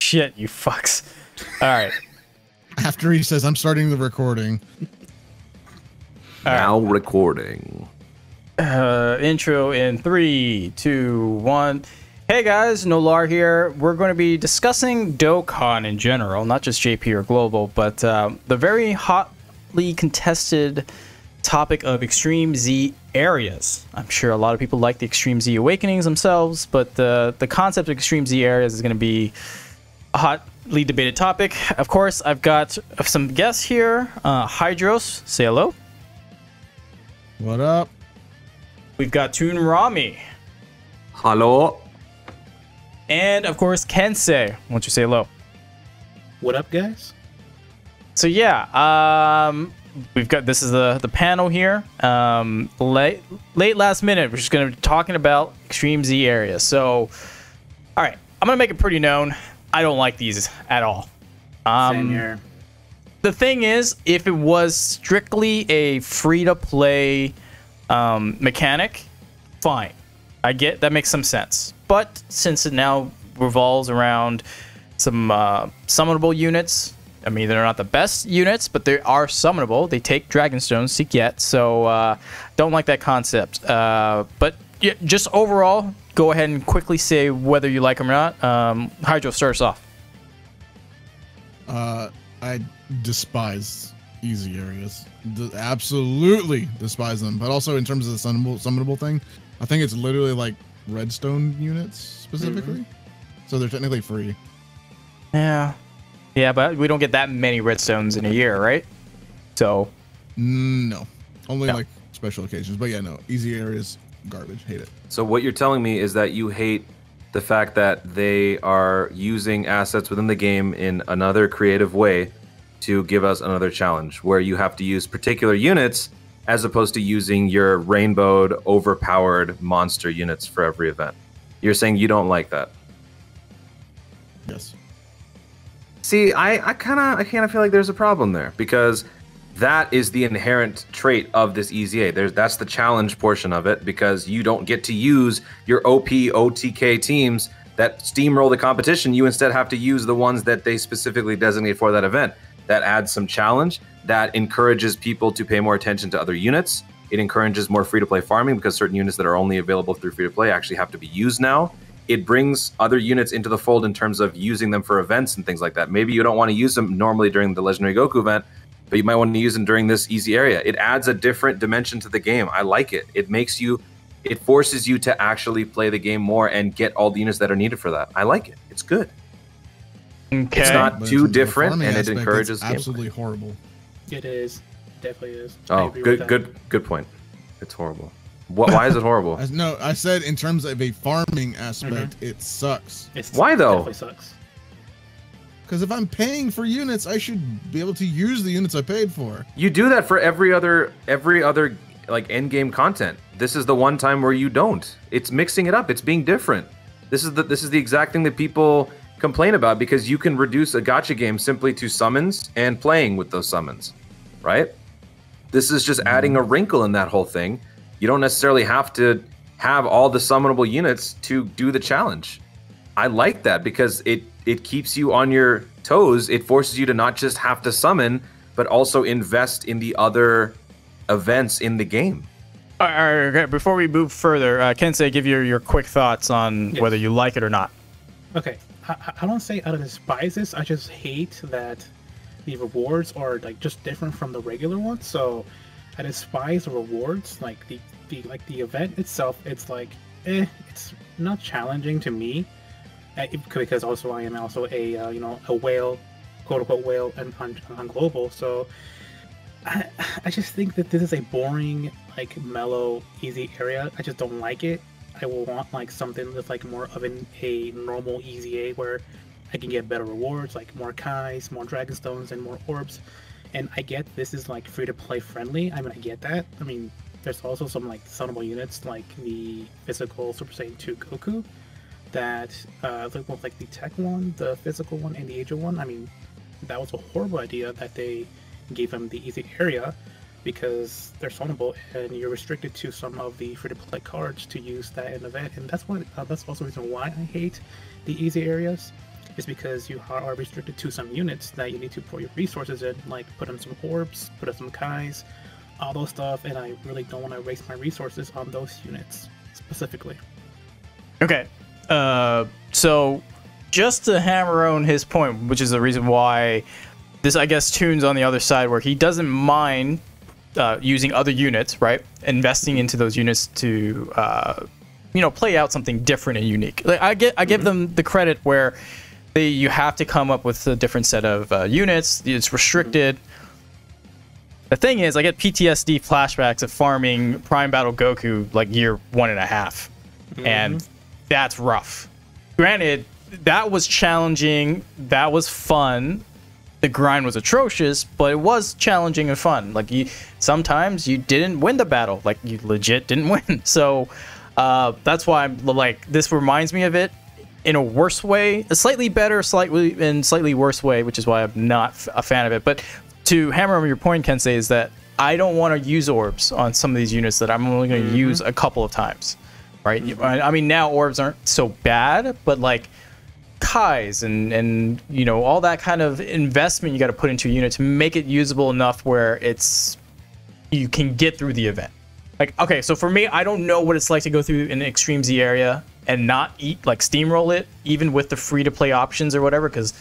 shit, you fucks. All right. After he says, I'm starting the recording. Now recording. Intro in 3, 2, 1. Hey guys, Nolar here. We're going to be discussing Dokkan in general, not just JP or Global, but the very hotly contested topic of Extreme Z areas. I'm sure a lot of people like the Extreme Z Awakenings themselves, but the concept of Extreme Z areas is going to be a hotly debated topic. Of course, I've got some guests here. Hydros, say hello. What up? We've got Toon Rami. Hello. And of course, Kensei. Why don't you say hello? What up, guys? So yeah, we've got this is the panel here. Late last minute, we're just gonna be talking about Extreme Z areas. So, all right, I'm gonna make it pretty known. I don't like these at all. Same here. The thing is, if it was strictly a free-to-play mechanic, fine. I get that makes some sense. But since it now revolves around some summonable units, I mean, they're not the best units, but they are summonable. They take Dragon Stones to get, so don't like that concept. But yeah, just overall, go ahead and quickly say whether you like them or not. Hydro, start us off. I despise easy areas. Absolutely despise them. But also in terms of the summonable thing, I think it's literally like redstone units specifically. So they're technically free. Yeah, but we don't get that many redstones in a year, right? So No, only like special occasions. But yeah, no, easy areas, garbage. Hate it. So what you're telling me is that you hate the fact that they are using assets within the game in another creative way to give us another challenge, where you have to use particular units as opposed to using your rainbowed, overpowered monster units for every event. You're saying you don't like that. Yes. See, I kind of feel like there's a problem there, because that is the inherent trait of this EZA. That's the challenge portion of it, because you don't get to use your OP OTK teams that steamroll the competition. You instead have to use the ones that they specifically designate for that event. That adds some challenge. That encourages people to pay more attention to other units. It encourages more free-to-play farming, because certain units that are only available through free-to-play actually have to be used now. It brings other units into the fold in terms of using them for events and things like that. Maybe you don't want to use them normally during the Legendary Goku event, but you might want to use them during this easy area. It adds a different dimension to the game. I like it. It forces you to actually play the game more and get all the units that are needed for that. I like it. It's good. Okay. It's not But too in the different, farming and it aspect, encourages it's absolutely horrible. It is. Definitely is. I Oh, agree with that. good point. It's horrible. Why is it horrible? No, I said in terms of a farming aspect, it sucks. Why, though? Definitely sucks. Because if I'm paying for units, I should be able to use the units I paid for. You do that for every other like end game content. This is the one time where you don't. It's mixing it up. It's being different. This is the exact thing that people complain about, because you can reduce a gacha game simply to summons and playing with those summons, right? This is just adding a wrinkle in that whole thing. You don't necessarily have to have all the summonable units to do the challenge. I like that, because it keeps you on your toes. It forces you to not just have to summon, but also invest in the other events in the game. All right, okay, before we move further, Kensei, give your quick thoughts on whether you like it or not. Okay. I don't say I despise this. I just hate that the rewards are like just different from the regular ones. So I despise the rewards. Like the event itself, it's like it's not challenging to me, because also I am also a a whale, quote unquote whale, on global. So I just think that this is a boring, like mellow, easy area. I just don't like it. I will want like something that's like more of a normal EZA, where I can get better rewards, like more Kais, more Dragon Stones, and more orbs. And I get this is like free to play friendly. I mean, I get that. I mean, there's also some like summonable units like the physical Super Saiyan 2 Goku that look like the tech one, the physical one, and the agent one. I mean, that was a horrible idea that they gave him the easy area, because they're summonable and you're restricted to some of the free-to-play cards to use that in an event. And that's also the reason why I hate the easy areas. is because you are restricted to some units that you need to pour your resources in, like put in some orbs, put in some kais, all those stuff, and I really don't want to waste my resources on those units specifically. Okay, so just to hammer on his point, which is the reason why this, I guess, tunes on the other side, where he doesn't mind using other units, right? Investing into those units to, play out something different and unique. Like, I give them the credit where you have to come up with a different set of units. It's restricted. The thing is, I get PTSD flashbacks of farming Prime Battle Goku like year 1.5, and that's rough. Granted, that was challenging. That was fun. The grind was atrocious, but it was challenging and fun. Like, sometimes you didn't win the battle. Like, you legit didn't win. So that's why I'm like, this reminds me of it in a worse way, a slightly better, slightly worse way, which is why I'm not a fan of it. But to hammer on your point, Kensei, is that I don't want to use orbs on some of these units that I'm only going to use a couple of times, right? I mean, now orbs aren't so bad, but like kais and all that kind of investment you got to put into a unit to make it usable enough where you can get through the event. Like, okay, so for me, I don't know what it's like to go through an Extreme Z area and not steamroll it, even with the free-to-play options or whatever, because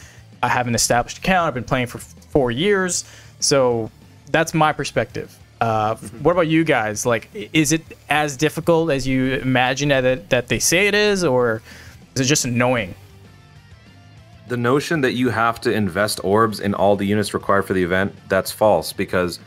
I have an established account. I've been playing for 4 years, so that's my perspective. What about you guys? Like, is it as difficult as you imagine that they say it is, or is it just annoying? The notion that you have to invest orbs in all the units required for the event, that's false, because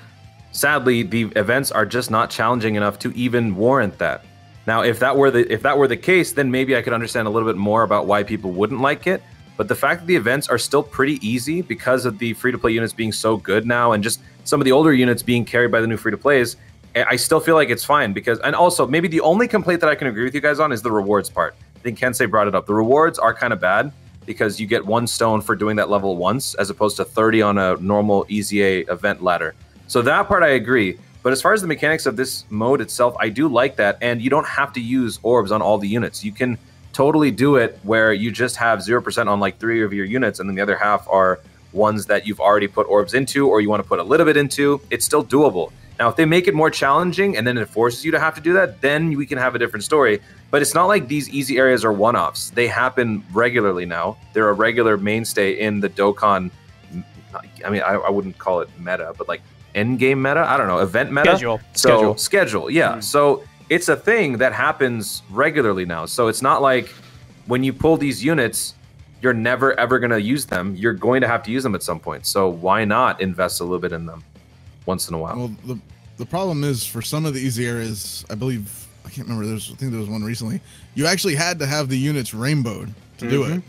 sadly the events are just not challenging enough to even warrant that. Now, if that were the case, then maybe I could understand a little bit more about why people wouldn't like it. But the fact that the events are still pretty easy because of the free-to-play units being so good now, and just some of the older units being carried by the new free-to-plays, I still feel like it's fine. And also, maybe the only complaint that I can agree with you guys on is the rewards part. I think Kensei brought it up. The rewards are kind of bad because you get 1 stone for doing that level once, as opposed to 30 on a normal EZA event ladder. So that part I agree. But as far as the mechanics of this mode itself, I do like that. And you don't have to use orbs on all the units. You can totally do it where you just have 0% on like 3 of your units, and then the other half are ones that you've already put orbs into, or you want to put a little bit into. It's still doable. Now, if they make it more challenging and then it forces you to have to do that, then we can have a different story. But it's not like these easy areas are one-offs. They happen regularly now. They're a regular mainstay in the Dokkan. I mean, I wouldn't call it meta, but like end game meta. I don't know, event meta. Schedule. Yeah. So it's a thing that happens regularly now. So it's not like when you pull these units, you're never ever going to use them. You're going to have to use them at some point. So why not invest a little bit in them once in a while? Well, the problem is for some of the easy areas, I believe, I can't remember. I think there was one recently. You actually had to have the units rainbowed to do it.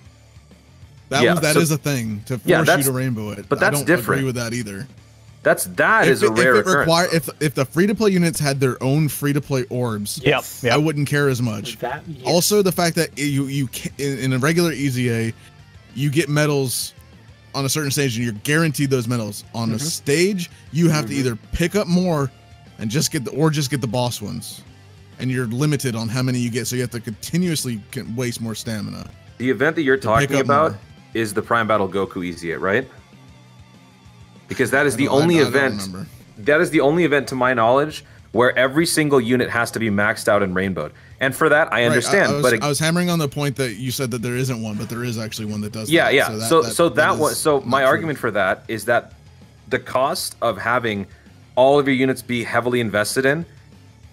That is a thing to force you to rainbow it. But that's I don't different. agree with that either. That is a rare occurrence. If the free-to-play units had their own free-to-play orbs, I wouldn't care as much. Also, the fact that you in a regular EZA, you get medals on a certain stage, and you're guaranteed those medals. On a stage, you have to either pick up more and just get the boss ones, and you're limited on how many you get. So you have to continuously waste more stamina. The event that you're talking about is the Prime Battle Goku EZA, right? Because that is the only event. That is the only event, to my knowledge, where every single unit has to be maxed out and rainbowed. And for that, I understand. I was hammering on the point that you said that there isn't one, but there is actually one that does. Yeah, yeah. So my argument for that is that the cost of having all of your units be heavily invested in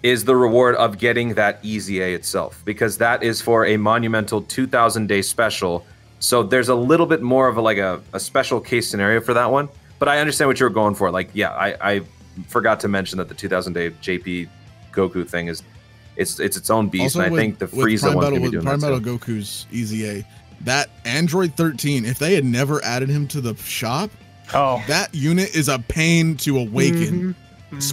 is the reward of getting that EZA itself, because that is for a monumental 2,000-day special. So there's a little bit more of a special case scenario for that one. But I understand what you were going for. Like, yeah, I forgot to mention that the 2,000-day JP Goku thing is its own beast. Also, and I think the Frieza one's going to be doing Prime that. Battle Goku's EZA, that Android 13, if they had never added him to the shop, that unit is a pain to awaken.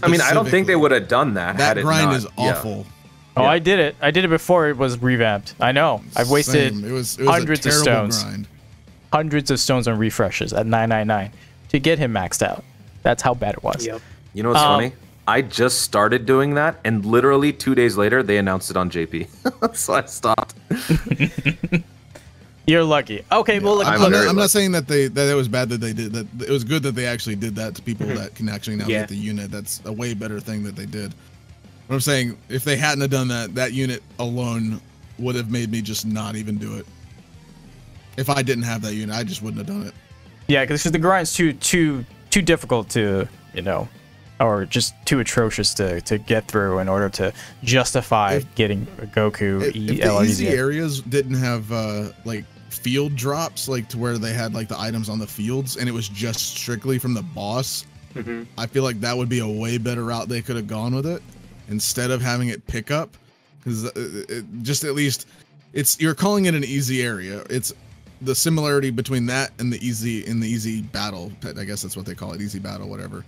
I mean, I don't think they would have done that. That had grind it not. is awful. Yeah. Oh, I did it. I did it before it was revamped. I know. I've wasted It was hundreds of stones. Grind. Hundreds of stones on refreshes at 999 to get him maxed out. That's how bad it was. Yep. You know what's funny? I just started doing that, and literally 2 days later, they announced it on JP. So I stopped. You're lucky. Okay, well, look, I'm not saying that it was bad that they did that. It was good that they actually did that to people that can actually now get the unit. That's a way better thing that they did. What I'm saying, if they hadn't have done that, that unit alone would have made me just not even do it. If I didn't have that unit, I just wouldn't have done it. Yeah, because the grind's too difficult to, or just too atrocious to get through in order to justify getting Goku. If the easy areas didn't have like field drops, like to where they had like the items on the fields, and it was just strictly from the boss, I feel like that would be a way better route they could have gone with it, instead of having it pick up, because just at least you're calling it an easy area. It's the similarity between that and the easy battle. I guess that's what they call it, easy battle, whatever.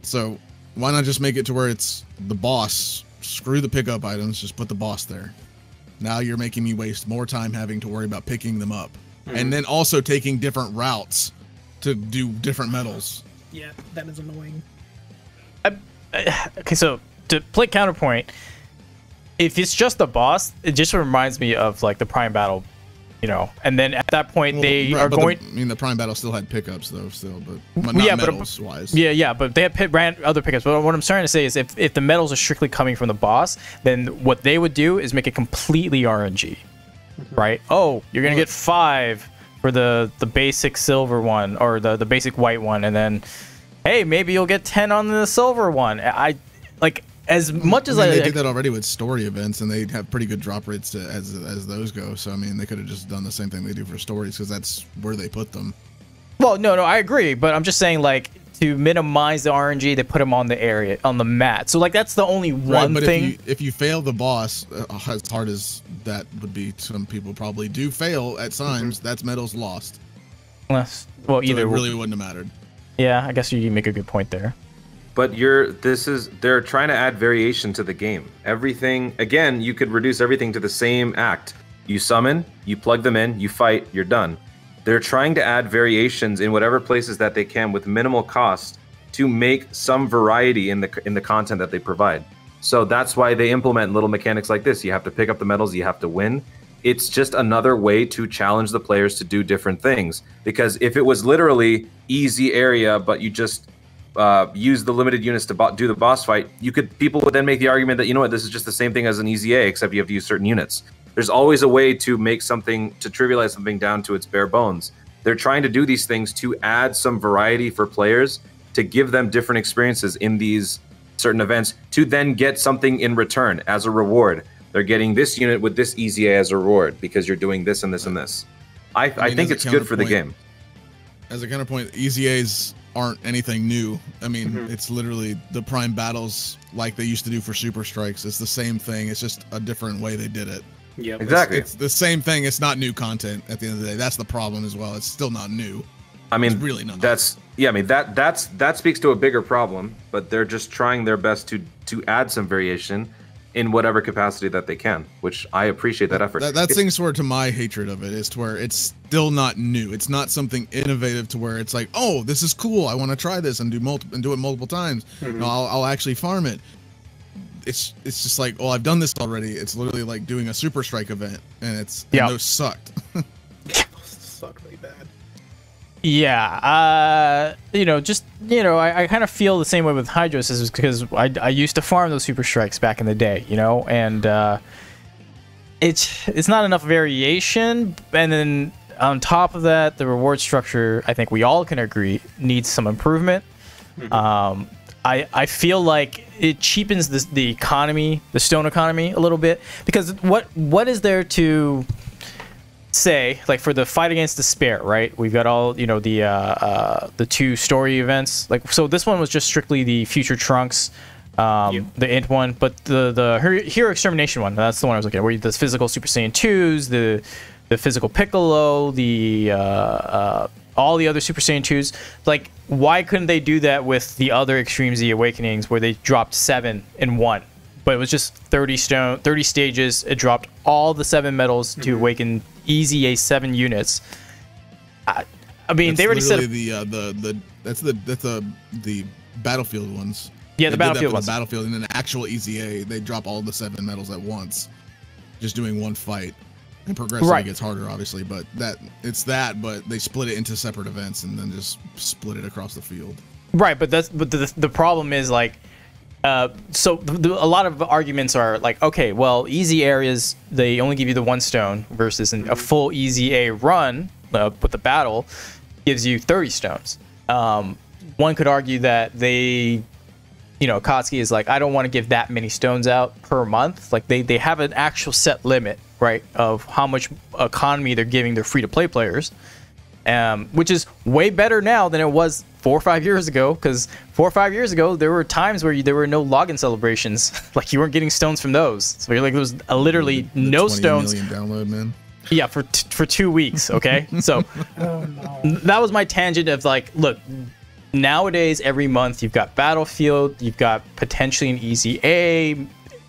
So why not just make it to where it's the boss? Screw the pickup items, just put the boss there. Now you're making me waste more time having to worry about picking them up, and then also taking different routes to do different medals. Yeah, that is annoying. Okay, so to play counterpoint, if it's just the boss, it just reminds me of like the Prime Battle, and then at that point they are going. The Prime Battle still had pickups though, but not medals wise. Yeah, but they had other pickups. But what I'm trying to say is, if the medals are strictly coming from the boss, then what they would do is make it completely RNG, right? Oh, you're gonna get 5 for the basic silver one or the basic white one, and then, hey, maybe you'll get 10 on the silver one. I like. As much as they did that already with story events, and they have pretty good drop rates as those go. So I mean, they could have just done the same thing they do for stories, because that's where they put them. Well, no, I agree, but I'm just saying, like, to minimize the RNG, they put them on the mat. So like that's the only one thing. If you fail the boss, as hard as that would be, some people probably do fail at times. That's medals lost. Well, either so it really wouldn't have mattered. Yeah, I guess you make a good point there. But they're trying to add variation to the game. Everything, again, you could reduce everything to the same act. You summon, you plug them in, you fight, you're done. They're trying to add variations in whatever places that they can with minimal cost to make some variety in the content that they provide. So that's why they implement little mechanics like this. You have to pick up the medals, you have to win. It's just another way to challenge the players to do different things. Because if it was literally easy area, but you just use the limited units to do the boss fight, people would then make the argument that, this is just the same thing as an easy A, except you have to use certain units. There's always a way to make something, to trivialize something down to its bare bones. They're trying to do these things to add some variety for players, to give them different experiences in these certain events, to then get something in return as a reward. They're getting this unit with this easy A as a reward because you're doing this and this and this. I think it's good for the game. As a counterpoint, easy A's aren't anything new. I mean, it's literally the Prime Battles like they used to do for Super Strikes. It's the same thing. It's just a different way they did it. Yeah, exactly. It's the same thing. It's not new content at the end of the day. That's the problem as well. It's still not new. I mean, it's really not. That speaks to a bigger problem, but they're just trying their best to add some variation in whatever capacity that they can, which I appreciate that effort. That thing's sort of to my hatred of it, is to where it's still not new. It's not something innovative to where it's like, oh, this is cool, I want to try this and do it multiple times. No, I'll actually farm it. It's just like, oh, I've done this already. It's literally like doing a Super Strike event, and those sucked. Sucked really bad. Yeah, I kind of feel the same way with Hydros, is because I used to farm those Super Strikes back in the day, and it's not enough variation, and then on top of that, the reward structure, I think we all can agree, needs some improvement. I feel like it cheapens the economy, the stone economy, a little bit, because what is there to say, like, for the fight against despair, right? We've got all, the 2 story events, like, so this one was just strictly the future Trunks, the int one, but the hero extermination one, that's the one I was looking at, where the physical Super Saiyan 2s, the physical Piccolo, all the other Super Saiyan 2s, like, why couldn't they do that with the other Extreme Z Awakenings, where they dropped 7 in 1? But it was just 30 stages. It dropped all the 7 medals to awaken easy A7 units. I mean, they already said that's the battlefield ones. Yeah, the battlefield ones. The battlefield, and then the actual easy A, they drop all the 7 medals at once, just doing one fight. And progressively Right. gets harder, obviously, but but they split it into separate events and then just split it across the field. Right, but the problem is like, so a lot of arguments are like, okay, well, easy areas they only give you the 1 stone versus a full easy A run with the battle gives you 30 stones. One could argue that Akatsuki is like, I don't want to give that many stones out per month. Like they have an actual set limit, right, of how much economy they're giving their free-to-play players, which is way better now than it was 4 or 5 years ago. Because 4 or 5 years ago, there were times where there were no login celebrations. Like you weren't getting stones from those. So you're like, there was literally The no 20 stones. million download, man. Yeah, for 2 weeks. Okay, so Oh no. that was my tangent of like, look, nowadays every month you've got Battlefield, you've got potentially an easy A,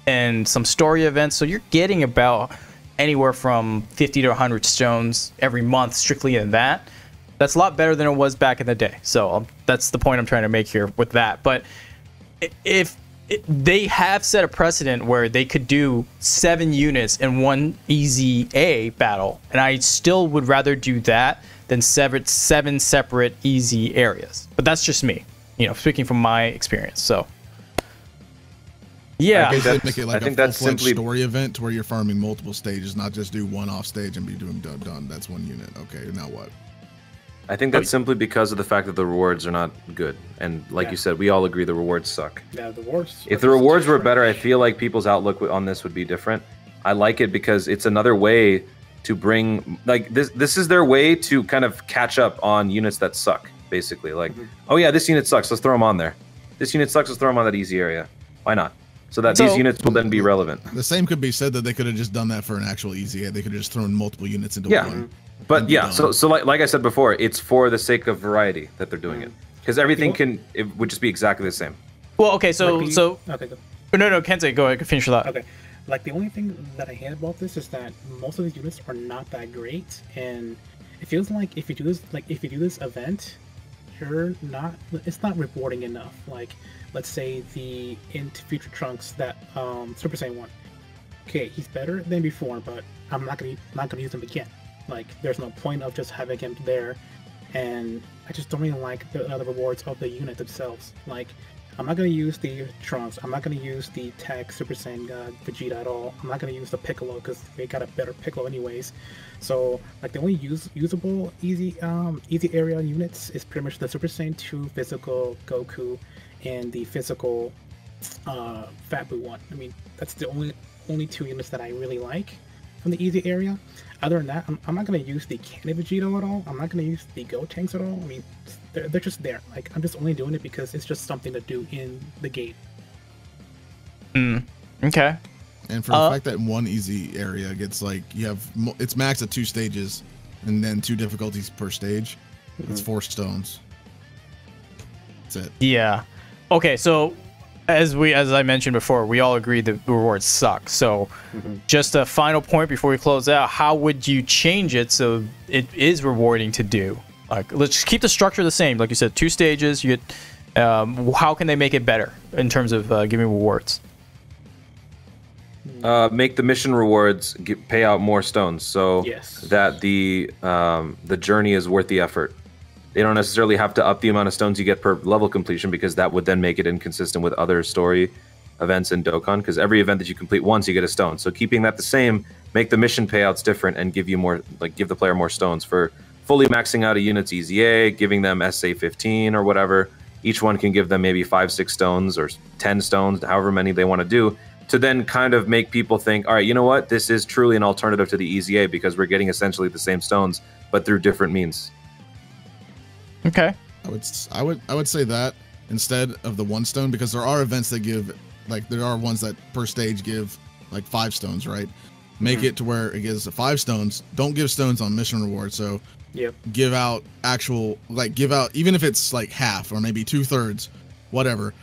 and some story events. So you're getting about anywhere from 50 to 100 stones every month strictly in that. That's a lot better than it was back in the day. So that's the point I'm trying to make here with that. But if they have set a precedent where they could do 7 units in one easy A battle, and I still would rather do that than 7 separate easy areas. But that's just me, speaking from my experience. So yeah, I think Make it like I think a that's full-fledged simply story event to where you're farming multiple stages, not just do one off stage and be doing done. That's 1 unit. Okay, now what? I think that's simply because of the fact that the rewards are not good. And like you said, we all agree the rewards suck. Yeah, the rewards. If the rewards were better, I feel like people's outlook on this would be different. I like it because it's another way to bring, like, this is their way to kind of catch up on units that suck, basically. Like, oh yeah, this unit sucks, let's throw them on there. This unit sucks, let's throw them on that easy area. Why not? So that these units will then be relevant. The same could be said that they could have just done that for an actual easy A. They could have just thrown multiple units into Yeah. one. But yeah, so like I said before, it's for the sake of variety that they're doing it. Because everything it would just be exactly the same. well, okay, so Okay, go. no, Kensei, go ahead, finish that. Okay. Like the only thing that I hate about this is that most of these units are not that great, and it feels like if you do this event, it's not rewarding enough. Like, let's say the Into Future Trunks, that Super Saiyan 1. Okay, he's better than before, but I'm not gonna use him again. Like, there's no point of just having him there, and I just don't really like the rewards of the unit themselves. Like, I'm not gonna use the Trunks. I'm not gonna use the Tech Super Saiyan Vegeta at all. I'm not gonna use the Piccolo because they got a better Piccolo anyways. So like the only usable easy area units is pretty much the Super Saiyan 2 physical Goku and the physical Fat Buu 1. I mean, that's the only 2 units that I really like from the easy area. Other than that, I'm not going to use the Candy Vegeta at all. I'm not going to use the Go Tanks at all. I mean, they're just there. Like, I'm just only doing it because it's just something to do in the game. Okay. And for the fact that one easy area gets like it's maxed at 2 stages, and then 2 difficulties per stage. It's 4 stones. That's it. Yeah. Okay, so as I mentioned before, we all agree that rewards suck. So just a final point before we close out, how would you change it so it is rewarding to do? Like, let's just keep the structure the same. Like you said, 2 stages. You get, how can they make it better in terms of giving rewards? Make the mission rewards pay out more stones, so that the journey is worth the effort. They don't necessarily have to up the amount of stones you get per level completion, because that would then make it inconsistent with other story events in Dokkan, because every event that you complete once, you get a stone. So keeping that the same, make the mission payouts different and give you more, like give the player more stones for fully maxing out a unit's EZA, giving them SA 15 or whatever. Each one can give them maybe 5-6 stones or 10 stones, however many they want to do, to then kind of make people think, all right, you know what? This is truly an alternative to the EZA because we're getting essentially the same stones, but through different means. Okay. I would say that instead of the 1 stone, because there are events that give, like, there are ones that per stage give like 5 stones, right? Make it to where it gives 5 stones. Don't give stones on mission reward. So give out actual, like, give out, even if it's like half or maybe 2/3, whatever.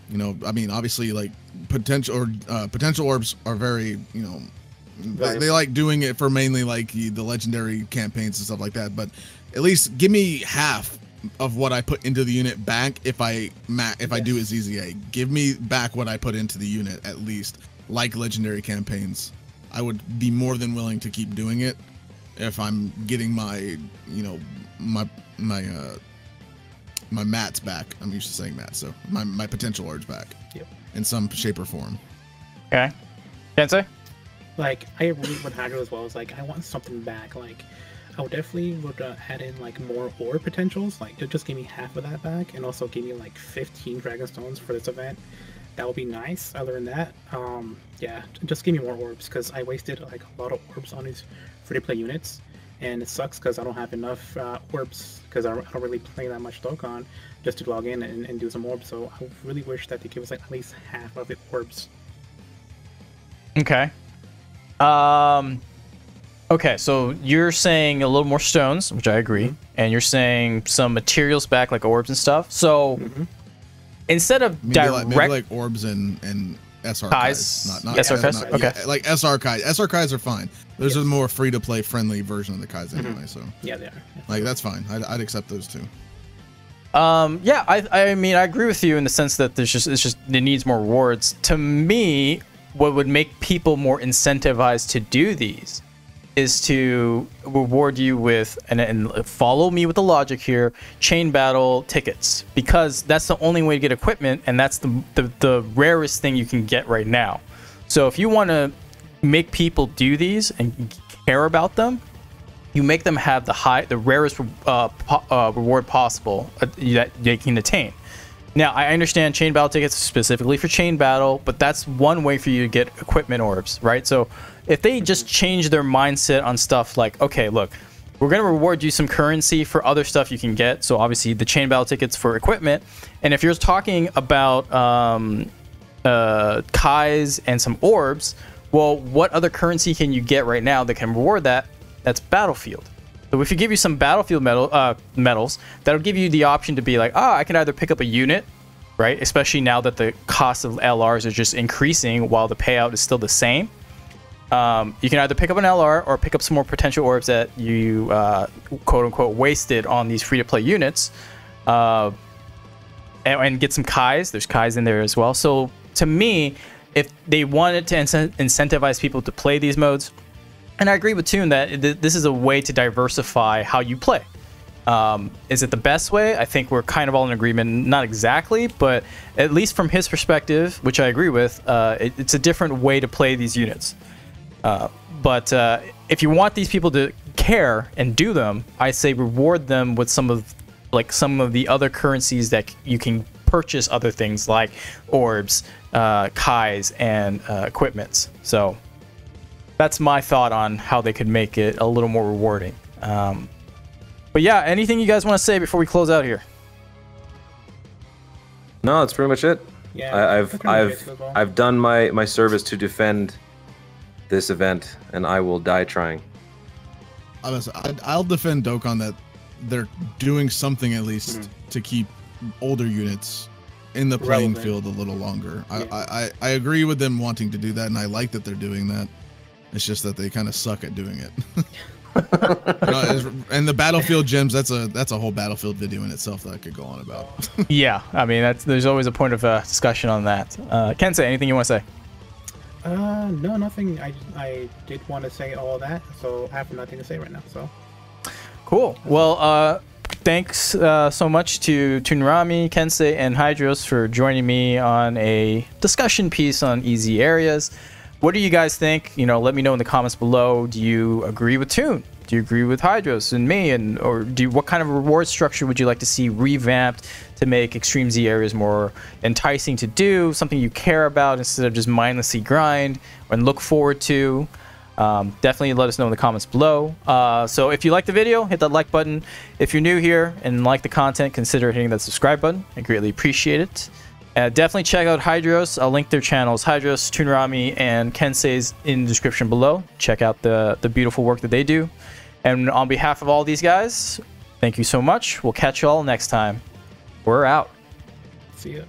You know, I mean, obviously, like, potential orbs are very, you know, they like doing it for mainly like the legendary campaigns and stuff like that. But at least give me half of what I put into the unit back if I do a ZZA. Give me back what I put into the unit at least, like legendary campaigns. I would be more than willing to keep doing it if I'm getting my, you know, my mats back. I'm used to saying mats, so my potential orbs back. Yep. In some shape or form. Okay. Kensei? Like, I agree with Hydro as well. It's like, I want something back. Like, I would definitely add in like more orb potentials. Like, just give me half of that back, and also give me like 15 Dragon Stones for this event. That would be nice. Other than that, yeah, just give me more orbs, because I wasted like a lot of orbs on these free-to-play units, and it sucks because I don't have enough orbs, because I don't really play that much Dokkan just to log in and do some orbs. So I really wish that they give us like at least half of the orbs. Okay. Okay, so you're saying a little more stones, which I agree, and you're saying some materials back, like orbs and stuff. So instead of maybe like orbs and SR Kais. Not SR Kais? Okay. Yeah, like SR Kais. SR Kais are fine. Those are the more free-to-play friendly version of the Kais anyway, so. Yeah, they are. Like, that's fine. I'd accept those too. Yeah, I mean, I agree with you in the sense that it needs more rewards. To me, what would make people more incentivized to do these is to reward you with, and follow me with the logic here, chain battle tickets, because that's the only way to get equipment, and that's the rarest thing you can get right now. So if you want to make people do these and care about them, you make them have the rarest reward possible that they can attain. Now, I understand chain battle tickets specifically for chain battle, but that's one way for you to get equipment orbs, right? So if they just change their mindset on stuff like, okay, look, we're going to reward you some currency for other stuff you can get. So obviously the chain battle tickets for equipment. And if you're talking about Kais and some orbs, well, what other currency can you get right now that can reward that? That's Battlefield. So if you give you some Battlefield medals, that'll give you the option to be like, I can either pick up a unit, right? Especially now that the cost of LRs are just increasing while the payout is still the same. You can either pick up an LR or pick up some more potential orbs that you quote unquote wasted on these free-to-play units, and get some Kais. There's Kais in there as well. So to me, if they wanted to incentivize people to play these modes, and I agree with Toon that this is a way to diversify how you play. Is it the best way? I think we're kind of all in agreement. Not exactly, but at least from his perspective, which I agree with, it's a different way to play these units. But if you want these people to care and do them, I say reward them with some of the other currencies that you can purchase other things like orbs, Kais, and equipments. So that's my thought on how they could make it a little more rewarding. But yeah, anything you guys want to say before we close out here? No, that's pretty much it. Yeah, I've done my service to defend this event, and I will die trying. I'll defend Dokkan that they're doing something at least to keep older units in the playing field a little longer. Yeah. I agree with them wanting to do that, and I like that they're doing that. It's just that they kind of suck at doing it. And the Battlefield gems, that's a whole Battlefield video in itself that I could go on about. Yeah, I mean, there's always a point of discussion on that. Kensei, anything you want to say? No, nothing. I did want to say all that, so I have nothing to say right now. So cool. Well, thanks so much to Toonrami, Kensei, and Hydros for joining me on a discussion piece on easy areas. What do you guys think? You know, let me know in the comments below. Do you agree with Toon? Do you agree with Hydros and me? What kind of reward structure would you like to see revamped to make Extreme Z areas more enticing to do? Something you care about instead of just mindlessly grind and look forward to? Definitely let us know in the comments below. So if you like the video, hit that like button. If you're new here and like the content, consider hitting that subscribe button. I greatly appreciate it. Definitely check out Hydros. I'll link their channels, Hydros, Toonrami, and Kensei's in the description below. Check out the beautiful work that they do. And on behalf of all these guys, thank you so much. We'll catch you all next time. We're out. See ya.